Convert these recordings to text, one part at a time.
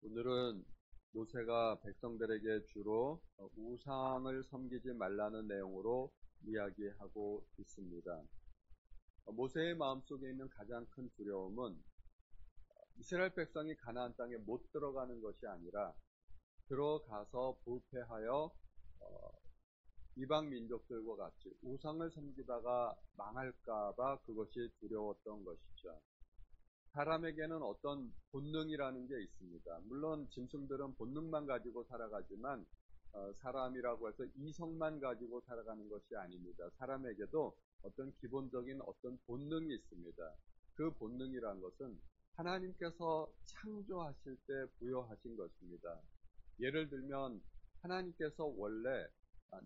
오늘은 모세가 백성들에게 주로 우상을 섬기지 말라는 내용으로 이야기하고 있습니다. 모세의 마음속에 있는 가장 큰 두려움은 이스라엘 백성이 가나안 땅에 못 들어가는 것이 아니라 들어가서 부패하여 이방 민족들과 같이 우상을 섬기다가 망할까봐 그것이 두려웠던 것이죠. 사람에게는 어떤 본능이라는 게 있습니다. 물론 짐승들은 본능만 가지고 살아가지만 사람이라고 해서 이성만 가지고 살아가는 것이 아닙니다. 사람에게도 어떤 기본적인 어떤 본능이 있습니다. 그 본능이란 것은 하나님께서 창조하실 때 부여하신 것입니다. 예를 들면 하나님께서 원래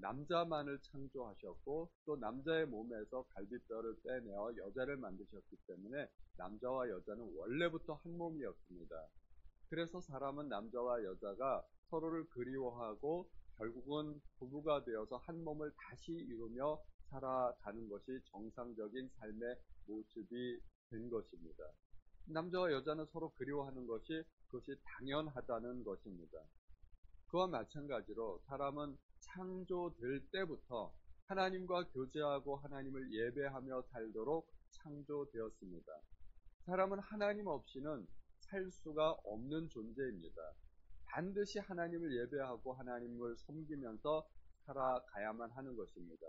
남자만을 창조하셨고 또 남자의 몸에서 갈비뼈를 빼내어 여자를 만드셨기 때문에 남자와 여자는 원래부터 한 몸이었습니다. 그래서 사람은 남자와 여자가 서로를 그리워하고 결국은 부부가 되어서 한 몸을 다시 이루며 살아가는 것이 정상적인 삶의 모습이 된 것입니다. 남자와 여자는 서로 그리워하는 것이 그것이 당연하다는 것입니다. 그와 마찬가지로 사람은 창조될 때부터 하나님과 교제하고 하나님을 예배하며 살도록 창조되었습니다. 사람은 하나님 없이는 살 수가 없는 존재입니다. 반드시 하나님을 예배하고 하나님을 섬기면서 살아가야만 하는 것입니다.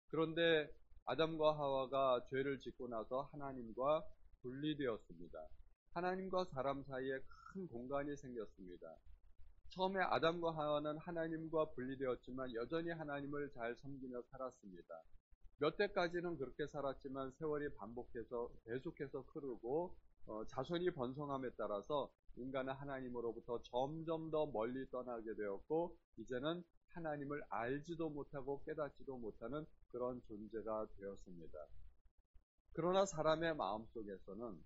그런데 아담과 하와가 죄를 짓고 나서 하나님과 분리되었습니다. 하나님과 사람 사이에 큰 공간이 생겼습니다. 처음에 아담과 하와는 하나님과 분리되었지만 여전히 하나님을 잘 섬기며 살았습니다. 몇 대까지는 그렇게 살았지만 세월이 반복해서 계속해서 흐르고 자손이 번성함에 따라서 인간은 하나님으로부터 점점 더 멀리 떠나게 되었고 이제는 하나님을 알지도 못하고 깨닫지도 못하는 그런 존재가 되었습니다. 그러나 사람의 마음속에서는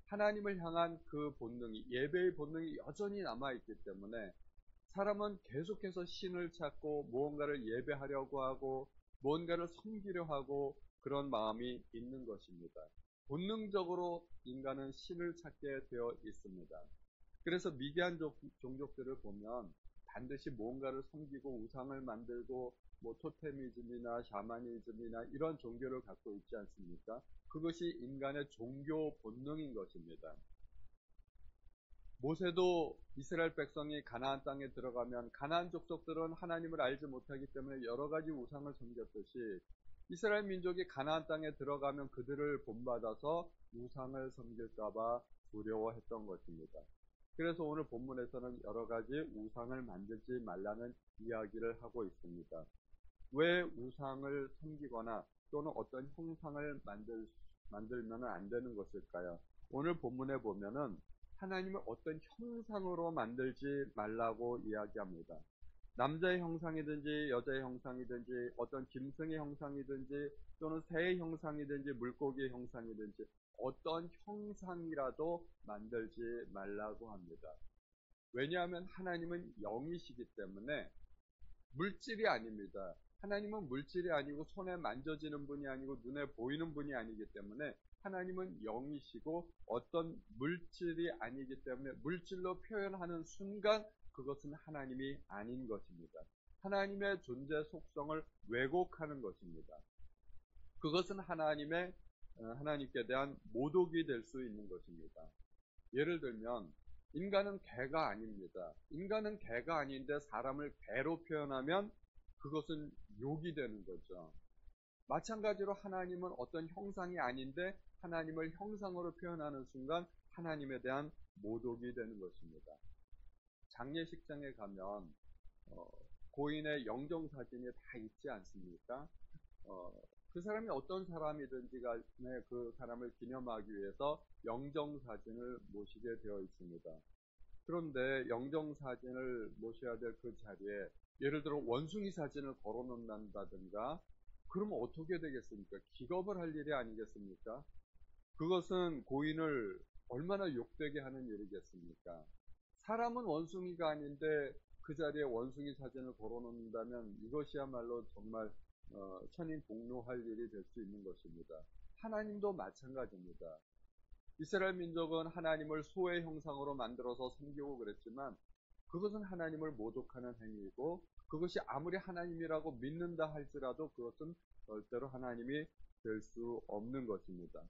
하나님을 향한 그 본능이 예배의 본능이 여전히 남아있기 때문에 사람은 계속해서 신을 찾고 무언가를 예배하려고 하고 무언가를 섬기려 하고 그런 마음이 있는 것입니다. 본능적으로 인간은 신을 찾게 되어 있습니다. 그래서 미디안 종족들을 보면 반드시 무언가를 섬기고 우상을 만들고 뭐 토테미즘이나 샤머니즘이나 이런 종교를 갖고 있지 않습니까? 그것이 인간의 종교 본능인 것입니다. 모세도 이스라엘 백성이 가나안 땅에 들어가면 가나안 족속들은 하나님을 알지 못하기 때문에 여러 가지 우상을 섬겼듯이 이스라엘 민족이 가나안 땅에 들어가면 그들을 본받아서 우상을 섬길까봐 두려워했던 것입니다. 그래서 오늘 본문에서는 여러 가지 우상을 만들지 말라는 이야기를 하고 있습니다. 왜 우상을 섬기거나 또는 어떤 형상을 만들면 안 되는 것일까요? 오늘 본문에 보면은 하나님을 어떤 형상으로 만들지 말라고 이야기합니다. 남자의 형상이든지 여자의 형상이든지 어떤 짐승의 형상이든지 또는 새의 형상이든지 물고기의 형상이든지 어떤 형상이라도 만들지 말라고 합니다. 왜냐하면 하나님은 영이시기 때문에 물질이 아닙니다. 하나님은 물질이 아니고 손에 만져지는 분이 아니고 눈에 보이는 분이 아니기 때문에 하나님은 영이시고 어떤 물질이 아니기 때문에 물질로 표현하는 순간 그것은 하나님이 아닌 것입니다. 하나님의 존재 속성을 왜곡하는 것입니다. 그것은 하나님께 대한 모독이 될 수 있는 것입니다. 예를 들면 인간은 개가 아닙니다. 인간은 개가 아닌데 사람을 개로 표현하면 그것은 욕이 되는 거죠. 마찬가지로 하나님은 어떤 형상이 아닌데 하나님을 형상으로 표현하는 순간 하나님에 대한 모독이 되는 것입니다. 장례식장에 가면 고인의 영정사진이 다 있지 않습니까? 그 사람이 어떤 사람이든지 간에 그 사람을 기념하기 위해서 영정사진을 모시게 되어 있습니다. 그런데 영정사진을 모셔야 될 그 자리에 예를 들어 원숭이 사진을 걸어 놓는다든가 그러면 어떻게 되겠습니까? 기겁을 할 일이 아니겠습니까? 그것은 고인을 얼마나 욕되게 하는 일이겠습니까? 사람은 원숭이가 아닌데 그 자리에 원숭이 사진을 걸어 놓는다면 이것이야말로 정말 천인공노할 일이 될 수 있는 것입니다. 하나님도 마찬가지입니다. 이스라엘 민족은 하나님을 소의 형상으로 만들어서 섬기고 그랬지만 그것은 하나님을 모독하는 행위이고 그것이 아무리 하나님이라고 믿는다 할지라도 그것은 절대로 하나님이 될 수 없는 것입니다.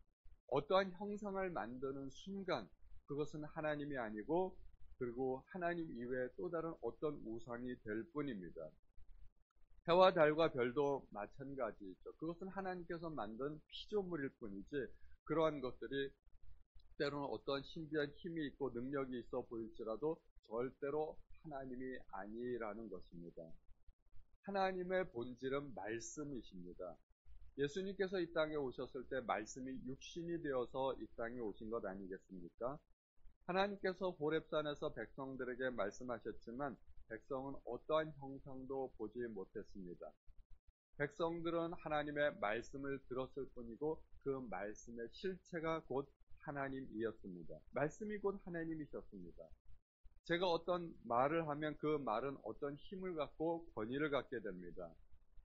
어떠한 형상을 만드는 순간 그것은 하나님이 아니고 그리고 하나님 이외에 또 다른 어떤 우상이 될 뿐입니다. 해와 달과 별도 마찬가지죠. 그것은 하나님께서 만든 피조물일 뿐이지 그러한 것들이 때로는 어떤 신비한 힘이 있고 능력이 있어 보일지라도 절대로 하나님이 아니라는 것입니다. 하나님의 본질은 말씀이십니다. 예수님께서 이 땅에 오셨을 때 말씀이 육신이 되어서 이 땅에 오신 것 아니겠습니까? 하나님께서 호렙산에서 백성들에게 말씀하셨지만 백성은 어떠한 형상도 보지 못했습니다. 백성들은 하나님의 말씀을 들었을 뿐이고 그 말씀의 실체가 곧 하나님이었습니다. 말씀이 곧 하나님이셨습니다. 제가 어떤 말을 하면 그 말은 어떤 힘을 갖고 권위를 갖게 됩니다.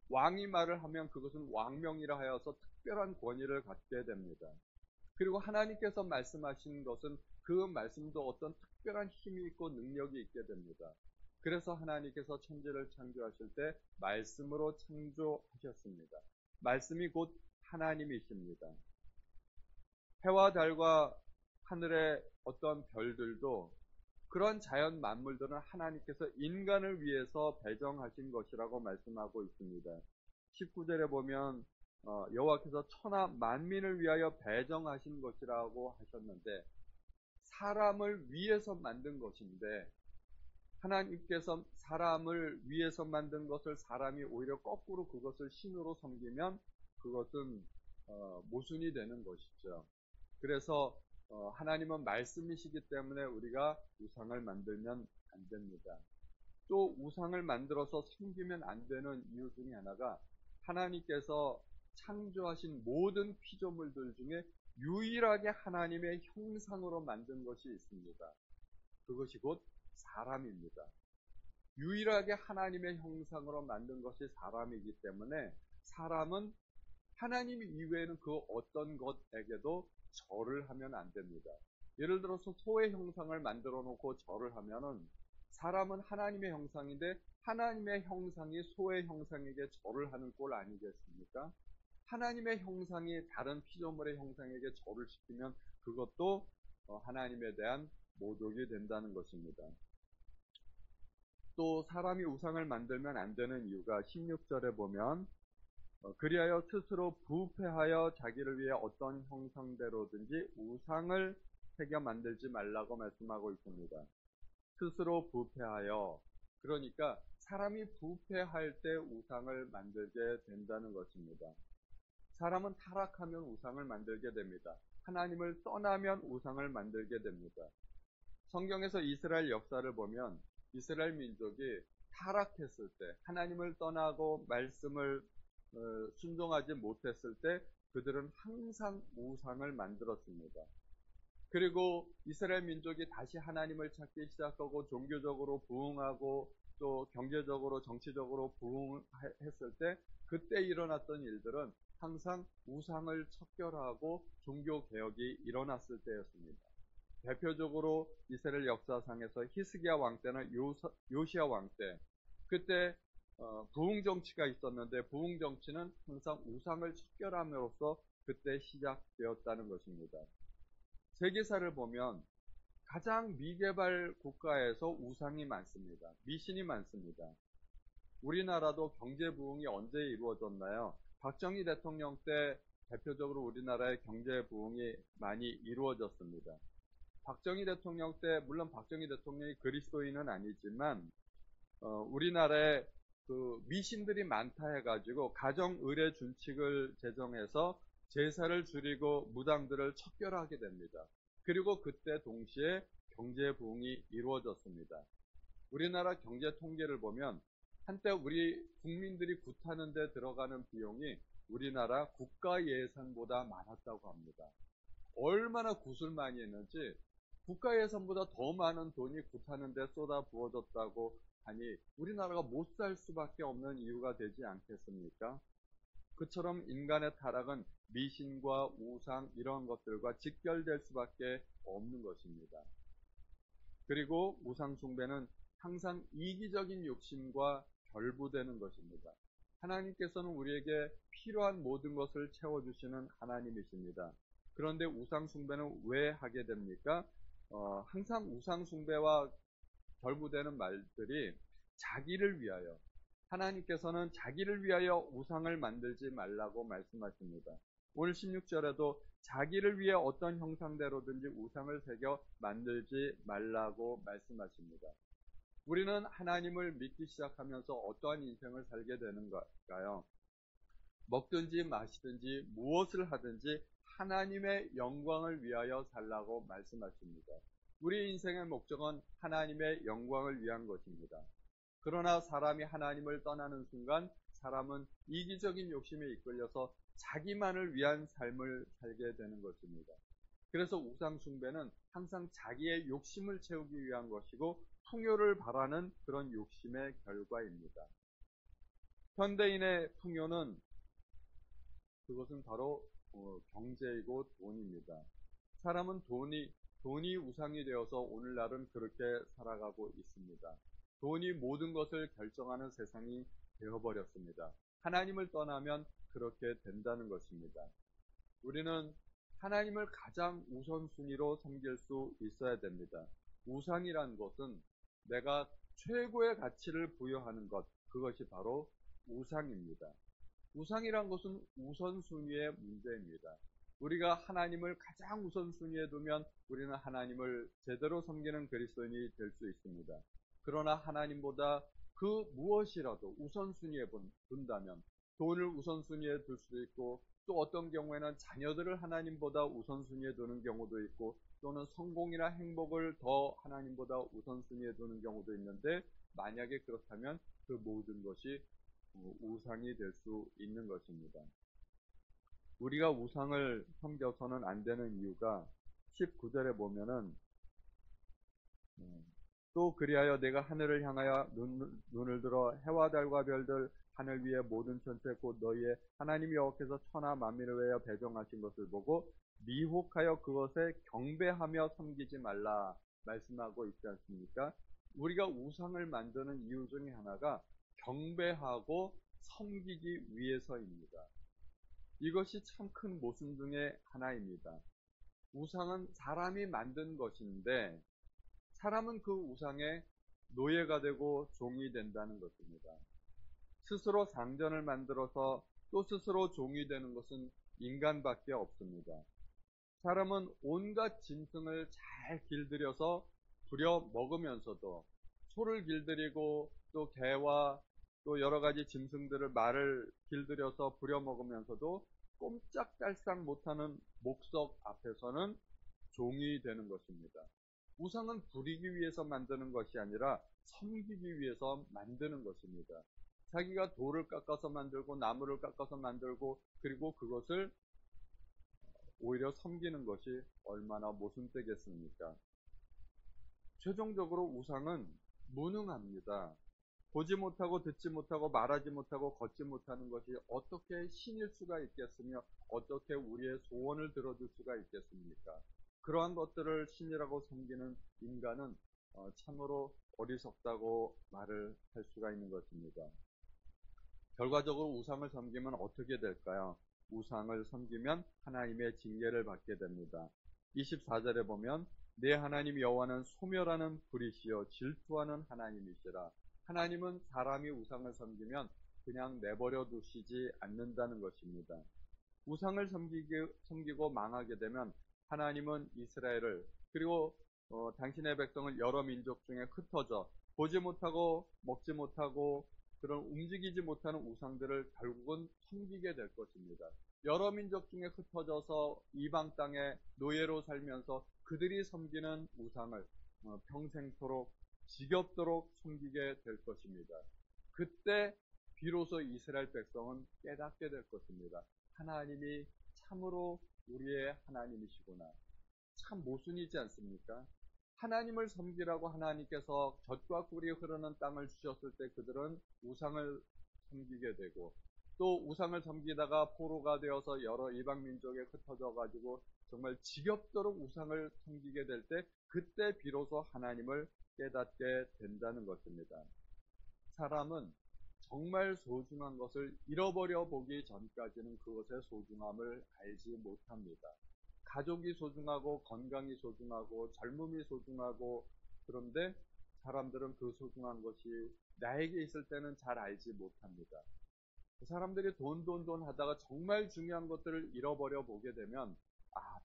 왕이 말을 하면 그것은 왕명이라 하여서 특별한 권위를 갖게 됩니다. 그리고 하나님께서 말씀하신 것은 그 말씀도 어떤 특별한 힘이 있고 능력이 있게 됩니다. 그래서 하나님께서 천지를 창조하실 때 말씀으로 창조하셨습니다. 말씀이 곧 하나님이십니다. 해와 달과 하늘의 어떤 별들도 그런 자연 만물들은 하나님께서 인간을 위해서 배정하신 것이라고 말씀하고 있습니다. 19절에 보면 여호와께서 천하 만민을 위하여 배정하신 것이라고 하셨는데 사람을 위해서 만든 것인데 하나님께서 사람을 위해서 만든 것을 사람이 오히려 거꾸로 그것을 신으로 섬기면 그것은 모순이 되는 것이죠. 그래서 하나님은 말씀이시기 때문에 우리가 우상을 만들면 안 됩니다. 또 우상을 만들어서 섬기면 안 되는 이유 중에 하나가 하나님께서 창조하신 모든 피조물들 중에 유일하게 하나님의 형상으로 만든 것이 있습니다. 그것이 곧 사람입니다. 유일하게 하나님의 형상으로 만든 것이 사람이기 때문에 사람은 하나님 이외에는 그 어떤 것에게도 절을 하면 안 됩니다. 예를 들어서 소의 형상을 만들어 놓고 절을 하면은 사람은 하나님의 형상인데 하나님의 형상이 소의 형상에게 절을 하는 꼴 아니겠습니까? 하나님의 형상이 다른 피조물의 형상에게 절을 시키면 그것도 하나님에 대한 모독이 된다는 것입니다. 또 사람이 우상을 만들면 안 되는 이유가 16절에 보면 그리하여 스스로 부패하여 자기를 위해 어떤 형상대로든지 우상을 새겨 만들지 말라고 말씀하고 있습니다. 스스로 부패하여 그러니까 사람이 부패할 때 우상을 만들게 된다는 것입니다. 사람은 타락하면 우상을 만들게 됩니다. 하나님을 떠나면 우상을 만들게 됩니다. 성경에서 이스라엘 역사를 보면 이스라엘 민족이 타락했을 때 하나님을 떠나고 말씀을 순종하지 못했을 때 그들은 항상 우상을 만들었습니다. 그리고 이스라엘 민족이 다시 하나님을 찾기 시작하고 종교적으로 부흥하고 또 경제적으로 정치적으로 부흥했을 때 그때 일어났던 일들은 항상 우상을 척결하고 종교개혁이 일어났을 때였습니다. 대표적으로 이스라엘 역사상에서 히스기야 왕 때나 요시야 왕 때 그때 부흥 정치가 있었는데 부흥 정치는 항상 우상을 척결함으로써 그때 시작되었다는 것입니다. 세계사를 보면 가장 미개발 국가에서 우상이 많습니다. 미신이 많습니다. 우리나라도 경제 부흥이 언제 이루어졌나요? 박정희 대통령 때 대표적으로 우리나라의 경제 부흥이 많이 이루어졌습니다. 박정희 대통령 때 물론 박정희 대통령이 그리스도인은 아니지만 우리나라에 그 미신들이 많다 해가지고 가정 의례 준칙을 제정해서 제사를 줄이고 무당들을 척결하게 됩니다. 그리고 그때 동시에 경제 부흥이 이루어졌습니다. 우리나라 경제 통계를 보면 한때 우리 국민들이 굿하는 데 들어가는 비용이 우리나라 국가 예산보다 많았다고 합니다. 얼마나 굿을 많이 했는지 국가 예산보다 더 많은 돈이 굿하는 데 쏟아 부어졌다고 하니 우리나라가 못 살 수밖에 없는 이유가 되지 않겠습니까? 그처럼 인간의 타락은 미신과 우상 이런 것들과 직결될 수밖에 없는 것입니다. 그리고 우상 숭배는 항상 이기적인 욕심과 결부되는 것입니다. 하나님께서는 우리에게 필요한 모든 것을 채워주시는 하나님이십니다. 그런데 우상 숭배는 왜 하게 됩니까? 항상 우상 숭배와 결부되는 말들이 자기를 위하여, 하나님께서는 자기를 위하여 우상을 만들지 말라고 말씀하십니다. 오늘 16절에도 자기를 위해 어떤 형상대로든지 우상을 새겨 만들지 말라고 말씀하십니다. 우리는 하나님을 믿기 시작하면서 어떠한 인생을 살게 되는가요? 먹든지 마시든지 무엇을 하든지 하나님의 영광을 위하여 살라고 말씀하십니다. 우리 인생의 목적은 하나님의 영광을 위한 것입니다. 그러나 사람이 하나님을 떠나는 순간 사람은 이기적인 욕심에 이끌려서 자기만을 위한 삶을 살게 되는 것입니다. 그래서 우상 숭배는 항상 자기의 욕심을 채우기 위한 것이고 풍요를 바라는 그런 욕심의 결과입니다. 현대인의 풍요는 그것은 바로 경제이고 돈입니다. 사람은 돈이 우상이 되어서 오늘날은 그렇게 살아가고 있습니다. 돈이 모든 것을 결정하는 세상이 되어버렸습니다. 하나님을 떠나면 그렇게 된다는 것입니다. 우리는 하나님을 가장 우선순위로 섬길 수 있어야 됩니다. 우상이란 것은 내가 최고의 가치를 부여하는 것, 그것이 바로 우상입니다. 우상이란 것은 우선순위의 문제입니다. 우리가 하나님을 가장 우선순위에 두면 우리는 하나님을 제대로 섬기는 그리스도인이 될 수 있습니다. 그러나 하나님보다 그 무엇이라도 우선순위에 둔다면 돈을 우선순위에 둘 수도 있고, 또 어떤 경우에는 자녀들을 하나님보다 우선순위에 두는 경우도 있고, 또는 성공이나 행복을 더 하나님보다 우선순위에 두는 경우도 있는데, 만약에 그렇다면 그 모든 것이 우상이 될 수 있는 것입니다. 우리가 우상을 섬겨서는 안 되는 이유가 19절에 보면은 또 그리하여 내가 하늘을 향하여 눈을 들어 해와 달과 별들 하늘 위의 모든 천체 곧 너희의 하나님 여호와께서 천하 만민을 위하여 배정하신 것을 보고 미혹하여 그것에 경배하며 섬기지 말라 말씀하고 있지 않습니까? 우리가 우상을 만드는 이유 중에 하나가 경배하고 섬기기 위해서입니다. 이것이 참 큰 모순 중에 하나입니다. 우상은 사람이 만든 것인데 사람은 그 우상의 노예가 되고 종이 된다는 것입니다. 스스로 상전을 만들어서 또 스스로 종이 되는 것은 인간밖에 없습니다. 사람은 온갖 짐승을 잘 길들여서 부려 먹으면서도, 소를 길들이고 또 개와 또 여러 가지 짐승들을 말을 길들여서 부려 먹으면서도 꼼짝달싹 못하는 목석 앞에서는 종이 되는 것입니다. 우상은 부리기 위해서 만드는 것이 아니라 섬기기 위해서 만드는 것입니다. 자기가 돌을 깎아서 만들고 나무를 깎아서 만들고 그리고 그것을 오히려 섬기는 것이 얼마나 모순되겠습니까? 최종적으로 우상은 무능합니다. 보지 못하고 듣지 못하고 말하지 못하고 걷지 못하는 것이 어떻게 신일 수가 있겠으며 어떻게 우리의 소원을 들어줄 수가 있겠습니까? 그러한 것들을 신이라고 섬기는 인간은 참으로 어리석다고 말을 할 수가 있는 것입니다. 결과적으로 우상을 섬기면 어떻게 될까요? 우상을 섬기면 하나님의 징계를 받게 됩니다. 24절에 보면 내 하나님 여호와는 소멸하는 불이시여 질투하는 하나님이시라. 하나님은 사람이 우상을 섬기면 그냥 내버려 두시지 않는다는 것입니다. 우상을 섬기고 망하게 되면 하나님은 이스라엘을 그리고 당신의 백성을 여러 민족 중에 흩어져 보지 못하고 먹지 못하고 그런 움직이지 못하는 우상들을 결국은 섬기게 될 것입니다. 여러 민족 중에 흩어져서 이방 땅에 노예로 살면서 그들이 섬기는 우상을 평생토록 지겹도록 섬기게 될 것입니다. 그때 비로소 이스라엘 백성은 깨닫게 될 것입니다. 하나님이 참으로 우리의 하나님이시구나. 참 모순이지 않습니까? 하나님을 섬기라고 하나님께서 젖과 꿀이 흐르는 땅을 주셨을 때 그들은 우상을 섬기게 되고, 또 우상을 섬기다가 포로가 되어서 여러 이방 민족에 흩어져 가지고 정말 지겹도록 우상을 섬기게 될 때 그때 비로소 하나님을 깨닫게 된다는 것입니다. 사람은 정말 소중한 것을 잃어버려 보기 전까지는 그것의 소중함을 알지 못합니다. 가족이 소중하고 건강이 소중하고 젊음이 소중하고 그런데 사람들은 그 소중한 것이 나에게 있을 때는 잘 알지 못합니다. 사람들이 돈 하다가 정말 중요한 것들을 잃어버려 보게 되면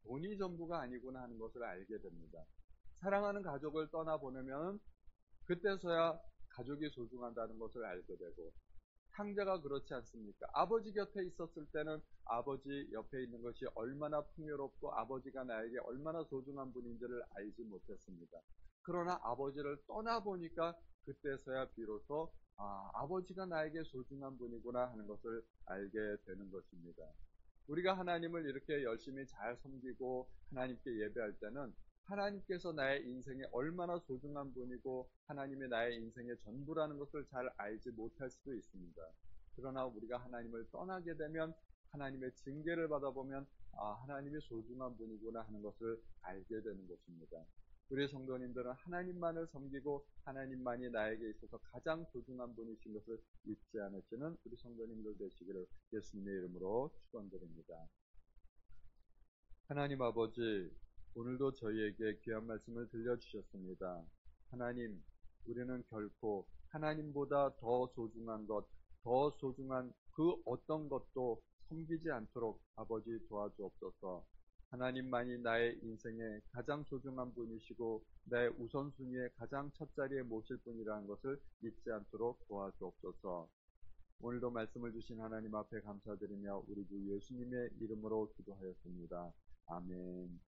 돈이 전부가 아니구나 하는 것을 알게 됩니다. 사랑하는 가족을 떠나보내면 그때서야 가족이 소중하다는 것을 알게 되고 형제가 그렇지 않습니까? 아버지 곁에 있었을 때는 아버지 옆에 있는 것이 얼마나 풍요롭고 아버지가 나에게 얼마나 소중한 분인지를 알지 못했습니다. 그러나 아버지를 떠나보니까 그때서야 비로소 아버지가 나에게 소중한 분이구나 하는 것을 알게 되는 것입니다. 우리가 하나님을 이렇게 열심히 잘 섬기고 하나님께 예배할 때는 하나님께서 나의 인생에 얼마나 소중한 분이고 하나님이 나의 인생의 전부라는 것을 잘 알지 못할 수도 있습니다. 그러나 우리가 하나님을 떠나게 되면 하나님의 징계를 받아보면 하나님이 소중한 분이구나 하는 것을 알게 되는 것입니다. 우리 성도님들은 하나님만을 섬기고 하나님만이 나에게 있어서 가장 소중한 분이신 것을 잊지 않으시는 우리 성도님들 되시기를 예수님의 이름으로 축원드립니다. 하나님 아버지, 오늘도 저희에게 귀한 말씀을 들려주셨습니다. 하나님, 우리는 결코 하나님보다 더 소중한 것, 더 소중한 그 어떤 것도 섬기지 않도록 아버지 도와주옵소서. 하나님만이 나의 인생에 가장 소중한 분이시고 나의 우선순위에 가장 첫자리에 모실 분이라는 것을 잊지 않도록 도와주옵소서. 오늘도 말씀을 주신 하나님 앞에 감사드리며 우리 주 예수님의 이름으로 기도하였습니다. 아멘.